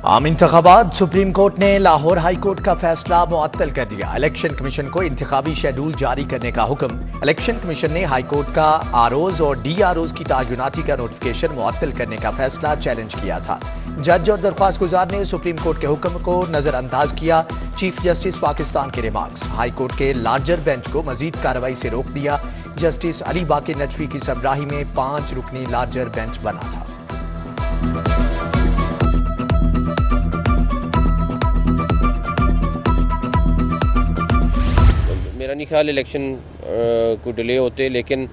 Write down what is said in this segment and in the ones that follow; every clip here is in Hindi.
आम इंतखाबात सुप्रीम कोर्ट ने लाहौर हाई कोर्ट का फैसला मुअत्तल कर दिया। इलेक्शन कमीशन को इंतखाबी शेड्यूल जारी करने का हुक्म। इलेक्शन कमीशन ने हाई कोर्ट का आरओज और डीआरओज की तयनाती का नोटिफिकेशन मुअत्तल करने का फैसला चैलेंज किया था। जज और दरख्वास्त गुजार ने सुप्रीम कोर्ट के हुक्म को नजरअंदाज किया। चीफ जस्टिस पाकिस्तान के रिमार्क्स। हाई कोर्ट के लार्जर बेंच को मजीद कार्रवाई से रोक दिया। जस्टिस अली बाकी नजवी की सरबराही में 5 रुकनी लार्जर बेंच बना था। मेरा नहीं ख्याल इलेक्शन को डिले होते, लेकिन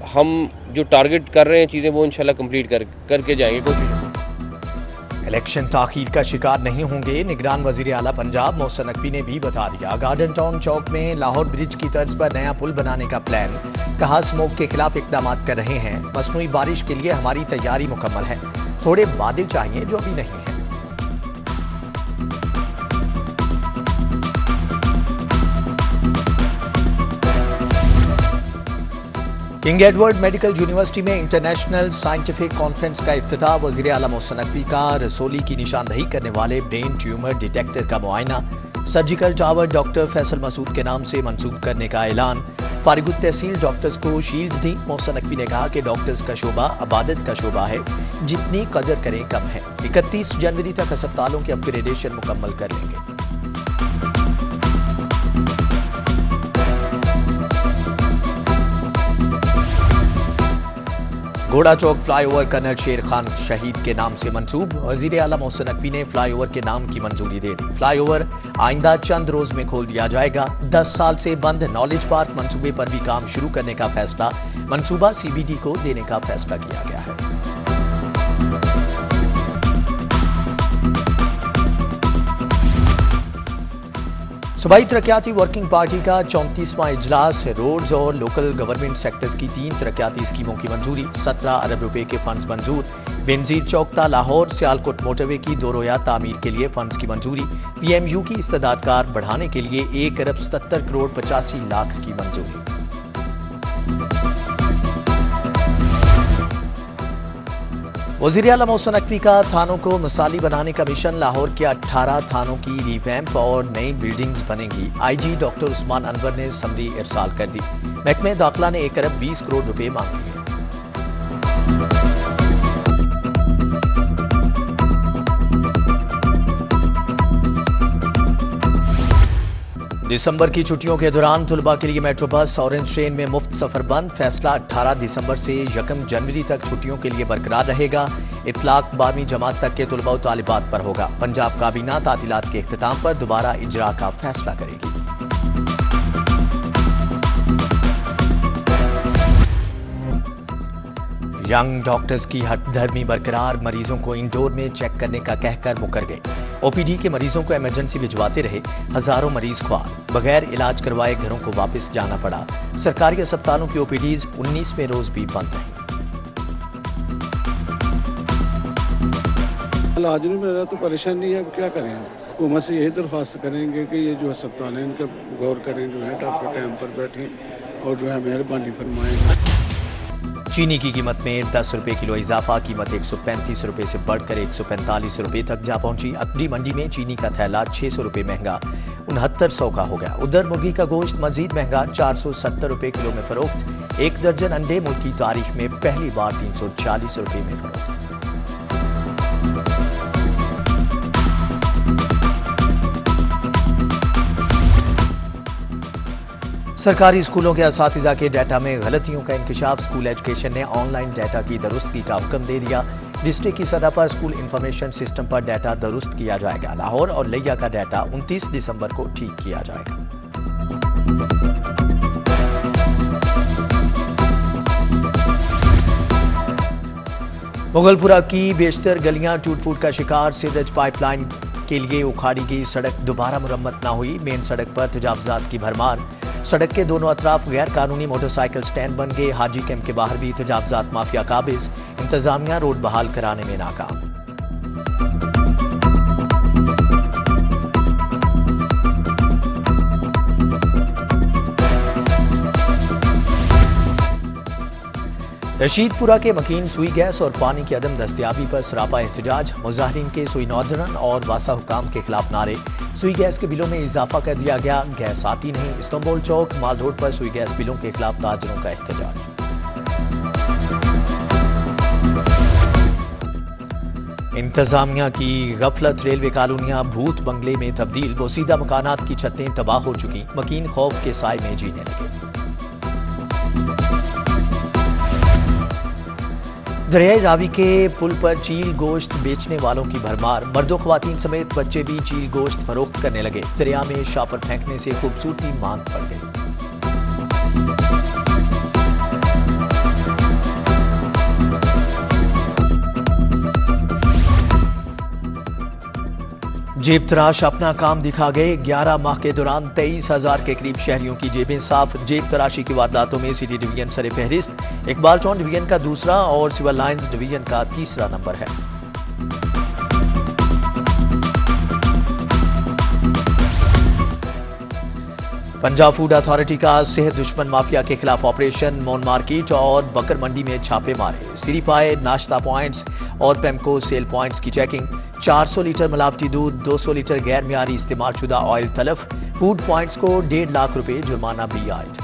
हम जो टारगेट कर रहे हैं चीज़ें वो इंशाल्लाह कंप्लीट करके जाएंगे। कोशिश इलेक्शन ताखीर का शिकार नहीं होंगे। निगरान वजीर आला पंजाब मोहसिन नकवी ने भी बता दिया। गार्डन टाउन चौक में लाहौर ब्रिज की तर्ज पर नया पुल बनाने का प्लान। कहा स्मोक के खिलाफ इकदाम कर रहे हैं। मसनूई बारिश के लिए हमारी तैयारी मुकम्मल है। थोड़े बादल चाहिए जो अभी नहीं है। किंग एडवर्ड मेडिकल यूनिवर्सिटी में इंटरनेशनल साइंटिफिक कॉन्फ्रेंस का इफ्तिताह। वजीर आला मोहसिन नकवी का रसोली की निशानदही करने वाले ब्रेन ट्यूमर डिटेक्टर का मुआयना। Surgical tower doctor Faisal Masood के नाम से मंसूब करने का ऐलान। फारिगुत तहसील डॉक्टर्स को शील्ड्स दी। मोहसिन नकवी ने कहा कि डॉक्टर्स का शोबा अबादत का शोबा है, जितनी कदर करें कम है। 31 जनवरी तक अस्पतालों की अपग्रेडेशन मुकम्मल कर लेंगे। घोड़ा चौक फ्लाईओवर कर्नल शेर खान शहीद के नाम से मंसूब। वजीर आला मोहसिन नकवी ने फ्लाईओवर के नाम की मंजूरी दे दी। फ्लाईओवर आइंदा चंद रोज में खोल दिया जाएगा। 10 साल से बंद नॉलेज पार्क मंसूबे पर भी काम शुरू करने का फैसला। मंसूबा सीबीडी को देने का फैसला किया गया है। सूबाई तरक्याती वर्किंग पार्टी का 34वां इजलास। रोड्स और लोकल गवर्नमेंट सेक्टर्स की 3 तरक्याती स्कीमों की मंजूरी। 17 अरब रुपए के फंड्स मंजूर। बेनजीर चौकता लाहौर सियालकोट मोटरवे की 2 रोया तामीर के लिए फंड्स की मंजूरी। पीएमयू की इस्तेदाद कार बढ़ाने के लिए 1 अरब 77 करोड़ 85 लाख की मंजूरी। वज़ीर आला मोहसिन नकवी का थानों को मिसाली बनाने का मिशन। लाहौर के 18 थानों की रिवैम्प और नई बिल्डिंग्स बनेंगी। आईजी डॉक्टर उस्मान अनवर ने समरी इरसाल कर दी। महकमे दाखिला ने 1 अरब 20 करोड़ रुपए मांग लिए। दिसंबर की छुट्टियों के दौरान तुलबा के लिए मेट्रो बस ऑरेंज ट्रेन में मुफ्त सफर बंद। फैसला 18 दिसंबर से 1 जनवरी तक छुट्टियों के लिए बरकरार रहेगा। इतलाक 12वीं जमात तक के तुलबा व तालिबात पर होगा। पंजाब काबीना तातीलात के इख्तिताम पर दोबारा इजरा का फैसला करेगी। यंग डॉक्टर्स की हठधर्मी बरकरार। मरीजों को इंडोर में चेक करने का कहकर मुकर गए। ओपीडी के मरीजों को इमरजेंसी भिजवाते रहे। हजारों मरीज ख्वार। बगैर इलाज करवाए घरों को वापस जाना पड़ा। सरकारी अस्पतालों की ओपीडीज 19वें रोज भी बंद रही। इलाज नहीं मिल रहा तो परेशानी है, क्या करें। हुकूमत से यही दरख्वास्त करेंगे कि ये जो अस्पताल है इनका गौर करें, जो है टाइम पर बैठें और जो है मेहरबानी फरमाएं। चीनी की कीमत में 10 रुपए किलो इजाफा। कीमत 135 रुपए से बढ़कर 145 रुपए तक जा पहुंची। अकड़ी मंडी में चीनी का थैला 600 रुपए महंगा 6900 का हो गया। उधर मुर्गी का गोश्त मजीद महंगा 470 रुपए किलो में फरोख्त। 1 दर्जन अंडे मुल्क की तारीख में पहली बार 340 रुपए में फरोख्त। सरकारी स्कूलों के असातिज़ा के डाटा में गलतियों का इंकशाफ। स्कूल एजुकेशन ने ऑनलाइन डाटा की दुरुस्ती का हुक्म दे दिया। डिस्ट्रिक्ट की सतह पर स्कूल इंफॉर्मेशन सिस्टम पर डाटा दुरुस्त किया जाएगा। लाहौर और लिया का डाटा 29 दिसंबर को ठीक किया जाएगा। मुगलपुरा की बेशतर गलियां टूट फूट का शिकार। सीवरेज पाइपलाइन के लिए उखाड़ी गई सड़क दोबारा मुरम्मत न हुई। मेन सड़क पर तजावुजात की भरमार। सड़क के दोनों अतराफ गैर कानूनी मोटरसाइकिल स्टैंड बन गए। हाजी कैंप के बाहर भी तजावुजात माफिया काबिज। इंतजामिया रोड बहाल कराने में नाकाम। रशीदपुरा के मकीन सुई गैस और पानी की अदम दस्तयाबी पर सरापा एहतजाज। मुजाहिरीन के सुई नॉर्दर्न और वासा हुकाम के खिलाफ नारे। सुई गैस के बिलों में इजाफा कर दिया गया, गैस आती नहीं। इस्तांबुल चौक माल रोड पर सुई गैस बिलों के खिलाफ ताजरों का एहतजाज। इंतजामिया की गफलत, रेलवे कॉलोनियां भूत बंगले में तब्दील। बोसीदा मकानात की छतें तबाह हो चुकी, मकीन खौफ के साए में जीने लगे। दरियाई रावी के पुल पर चील गोश्त बेचने वालों की भरमार। मर्दों ख्वातीन समेत बच्चे भी चील गोश्त फरोख्त करने लगे। दरिया में शापर फेंकने से खूबसूरती मांग पड़ गई। जेब तराश अपना काम दिखा गए। 11 माह के दौरान 23,000 के करीब शहरियों की जेबें साफ। जेब तराशी की वारदातों में सिटी डिवीजन सरे फहरिस्त। इकबाल चौन डिवीजन का दूसरा और सिविल लाइंस डिवीजन का तीसरा नंबर है। पंजाब फूड अथॉरिटी का सेहत दुश्मन माफिया के खिलाफ ऑपरेशन। मोन मार्केट और बकर मंडी में छापे मारे। सिरी पाए, नाश्ता पॉइंट्स और पेमको सेल पॉइंट्स की चेकिंग। 400 लीटर मिलावटी दूध, 200 लीटर गैर मियारी इस्तेमाल शुदा ऑयल तलफ। फूड पॉइंट्स को 1.5 लाख रुपए जुर्माना भी आयद।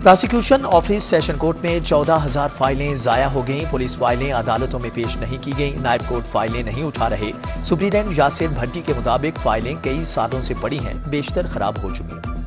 प्रोसिक्यूशन ऑफिस सेशन कोर्ट में 14,000 फाइलें जाया हो गईं। पुलिस फाइलें अदालतों में पेश नहीं की गईं। नायब कोर्ट फाइलें नहीं उठा रहे। सुप्रीडेंट यासिर भट्टी के मुताबिक फाइलें कई सालों से पड़ी हैं, बेशतर खराब हो चुकी हैं।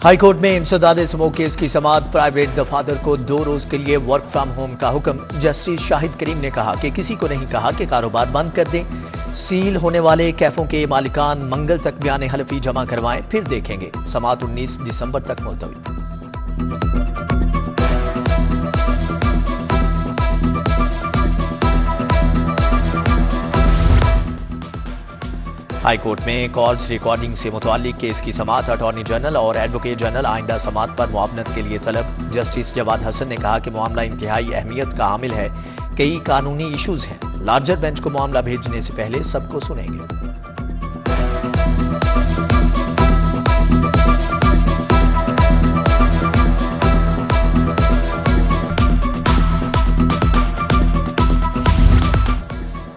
हाईकोर्ट में इंसदाद समूह केस की समाअत। प्राइवेट दफातर को 2 रोज के लिए वर्क फ्रॉम होम का हुक्म। जस्टिस शाहिद करीम ने कहा कि किसी को नहीं कहा कि कारोबार बंद कर दें। सील होने वाले कैफों के मालिकान मंगल तक बयान हलफी जमा करवाएं, फिर देखेंगे। समाअत 19 दिसंबर तक मुलतवी। हाईकोर्ट में कॉल्स रिकॉर्डिंग से मुताल्लिक केस की समाअत। अटॉर्नी जनरल और एडवोकेट जनरल आइंदा समाअत पर मुआवनत के लिए तलब। जस्टिस जवाद हसन ने कहा कि मामला इंतहाई अहमियत का हामिल है, कई कानूनी इशूज हैं। लार्जर बेंच को मामला भेजने से पहले सबको सुनेंगे।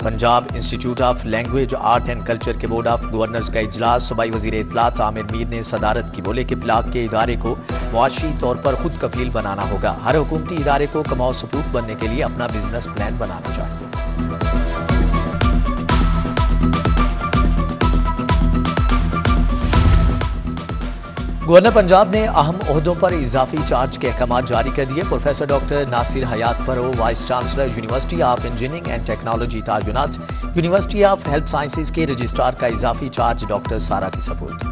Punjab institute of language, art and culture के बोर्ड ऑफ गवर्नर्स का इजलास। सूबाई वजीर इत्तलात आमिर मीर ने सदारत की। बोले कि ब्लॉक के इदारे को मुआशी तौर पर खुद कफील बनाना होगा। हर हुकूमती इदारे को कमाओ सपूत बनने के लिए अपना बिजनेस प्लान बनाना चाहिए। गवर्नर पंजाब ने अहम ओहदों पर इजाफी चार्ज के अहकाम जारी कर दिए। प्रोफेसर डॉक्टर नासिर हयात परो, vice chancellor university of engineering and technology ताजुनात। यूनिवर्सिटी ऑफ हेल्थ साइंसेज के रजिस्ट्रार का इजाफी चार्ज डॉक्टर सारा के सपुर्द।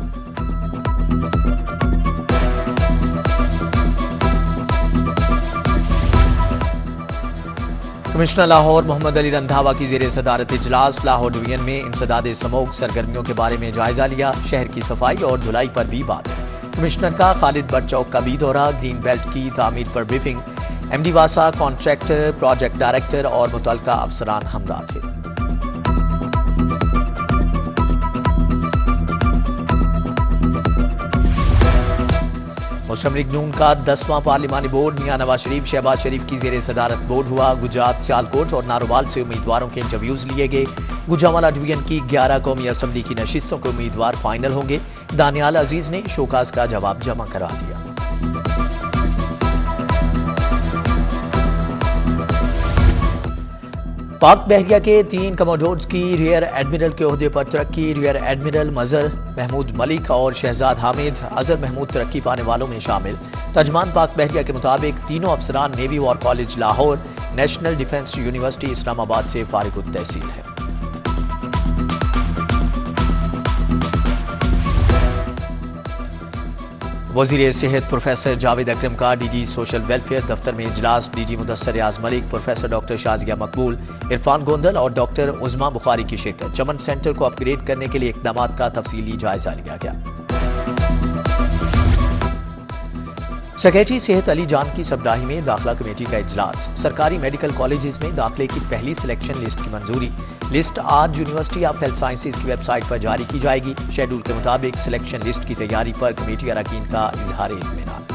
कमिश्नर लाहौर मोहम्मद अली रंधावा की जेर सदारत इजलास। लाहौर डिवीजन में इंसदाद समूह सरगर्मियों के बारे में जायजा लिया। शहर की सफाई और धुलाई पर भी बात। कमिश्नर का खालिद बट चौक का भी दौरा। ग्रीन बेल्ट की तामीर पर ब्रीफिंग। एमडी वासा, कॉन्ट्रैक्टर, प्रोजेक्ट डायरेक्टर और मुतल्लिका अफसरान हमरा थे। मुस्लिम लीग नून का 10वां पार्लिमानी बोर्ड। मियां नवाज शरीफ, शहबाज शरीफ की जेर सदारत बोर्ड हुआ। गुजरात, सियालकोट और नारोवाल से उम्मीदवारों के इंटरव्यूज लिए गए। गुजरावाला डिवीजन की 11 कौमी असम्बली की नशिस्तों के उम्मीदवार फाइनल होंगे। दानियाल अजीज ने शोकाज का जवाब जमा करा दिया। पाक बहरिया के 3 कमोडोर्स की रियर एडमिरल के ओहदे पर तरक्की। रियर एडमिरल मजहर महमूद मलिक और शहजाद हामिद अजहर महमूद तरक्की पाने वालों में शामिल। तर्जमान पाक बहरिया के मुताबिक तीनों अफसरान navy war college Lahore, national defence university Islamabad से फारिग तहसील है। वज़ीर सेहत प्रोफेसर जावेद अकरम का डीजी सोशल वेलफेयर दफ्तर में इजलास। डीजी मुदस्सर रियाज मलिक, प्रोफेसर डॉक्टर शाजिया मकबूल, इरफान गोंदल और डॉक्टर उज़मा बुखारी की शिरकत। चमन सेंटर को अपग्रेड करने के लिए इक़दामात का तफसीली जायजा लिया गया। सेक्रेटरी सेहत अली जान की सबराही में दाखिला कमेटी का इजलास। सरकारी मेडिकल कॉलेजेस में दाखिले की पहली सिलेक्शन लिस्ट की मंजूरी। लिस्ट आज यूनिवर्सिटी ऑफ हेल्थ साइंसेज की वेबसाइट पर जारी की जाएगी। शेड्यूल के मुताबिक सिलेक्शन लिस्ट की तैयारी पर कमेटी अरकान का इजहार इत्मीनान।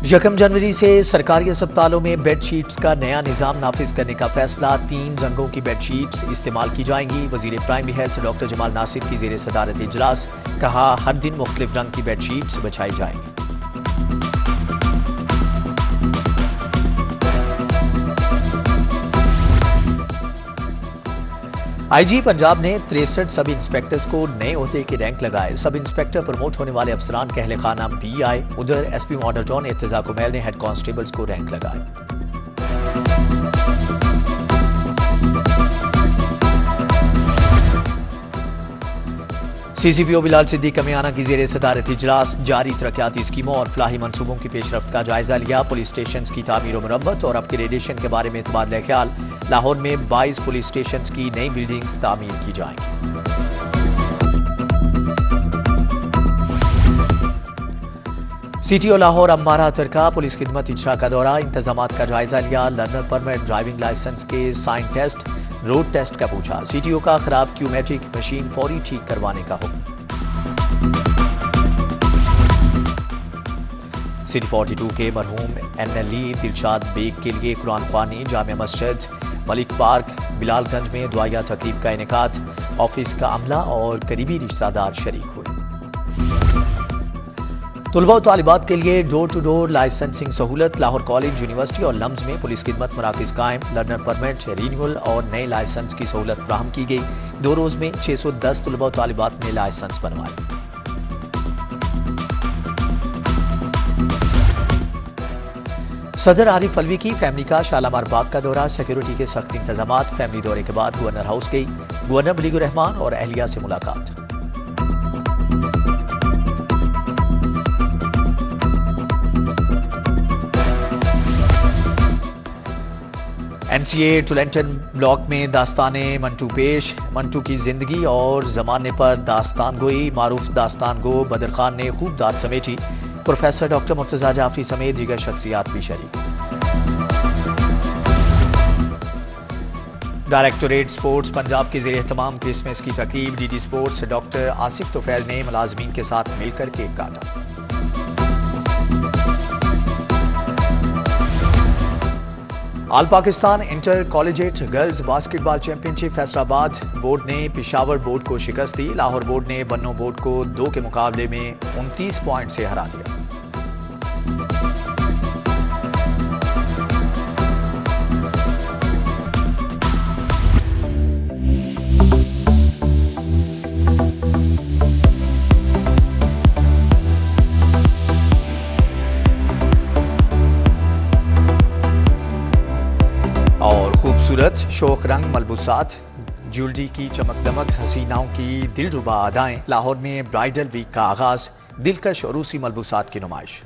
यकम जनवरी से सरकारी अस्पतालों में बेडशीट्स का नया निज़ाम नाफिज करने का फैसला। 3 रंगों की बेडशीट्स इस्तेमाल की जाएंगी। वजीर primary health doctor Jamal Nasir की ज़ेर सदारत इजलास। कहा, हर दिन मुख्तलिफ रंग की बेडशीट्स बिछाई जाएंगी। आईजी पंजाब ने 63 सब इंस्पेक्टर्स को नए ओहदे के रैंक लगाए। सब इंस्पेक्टर प्रमोट होने वाले अफसरान के अहले खाना भी आए। उधर एसपी मॉडल टाउन इर्तिजा कुमैल ने हेड कांस्टेबल्स को रैंक लगाए। सीसीपीओ बिलाल सिद्दीक कमियाना की जेर सदारत इजलास। जारी तरक्याती स्कीमों और फलाही मनसूबों की पेशरफ्त का जायजा लिया। पुलिस स्टेशन की तामीर मरम्मत और अपग्रेडेशन के बारे में तबादला ख्याल। लाहौर में 22 पुलिस स्टेशन की नई बिल्डिंग्स तामीर की जाएंगी। सीटीओ लाहौर अम्मारा तरका पुलिस खिदमत इजरा का दौरा। इंतजामात का जायजा लिया। लर्नर परमिट, ड्राइविंग लाइसेंस के साइन टेस्ट, रोड टेस्ट का पूछा। सीटीओ का खराब क्यूमेट्रिक मशीन फौरी ठीक करवाने का हुक्म। सिटी 42 के मरहूम NLE दिलशाद बेग के लिए कुरान ख्वानी, जामिया मस्जिद, मलिक पार्क, बिलालगंज में दुआया तकरीब का इनेकात। ऑफिस का अमला और करीबी रिश्तेदार शरीक हुए। तुलबा और तालिबात के लिए डोर टू डोर लाइसेंसिंग सहूलत। लाहौर कॉलेज, यूनिवर्सिटी और लम्स में पुलिस खिदमत मराकज कायम। लर्नर परमिट, रिन्यूअल और नए लाइसेंस की सहूलत फ्राहम की गई। 2 रोज में 610 तुलबा और तालिबात ने लाइसेंस बनवाए। सदर आरिफ अलवी की फैमिली का शालामार बाग का दौरा। सिक्योरिटी के सख्त इंतजामात। फैमिली दौरे के बाद गवर्नर हाउस गई। गवर्नर बलीगुर रहमान और अहलिया से मुलाकात। NCA टुलेंटन ब्लॉक में दास्ताने मंटू पेश। मंटू की जिंदगी और जमाने पर दास्तान गोई। मारूफ दास्तान गो बदर खान ने खूब दाद समेटी। प्रोफेसर डॉक्टर मुर्तजा जाफरी समेत दीगर शख्सियात भी शरीक। डायरेक्टोरेट स्पोर्ट्स पंजाब के ज़ेर एहतमाम क्रिसमस की तकरीब। DD sports doctor Asif Tufail ने मुलाजमीन के साथ मिलकर केक काटा। All Pakistan inter collegiate girls basketball championship Faisalabad board ने पेशावर बोर्ड को शिकस्त दी। लाहौर बोर्ड ने बन्नो बोर्ड को 2 के मुकाबले में 29 पॉइंट से हरा दिया। और खूबसूरत शोक रंग मलबूसात, ज्वेलरी की चमक दमक, हसीनाओं की दिलरुबा अदाएं। लाहौर में ब्राइडल वीक का आगाज। दिलकश और रूसी मलबूसात की नुमाइश।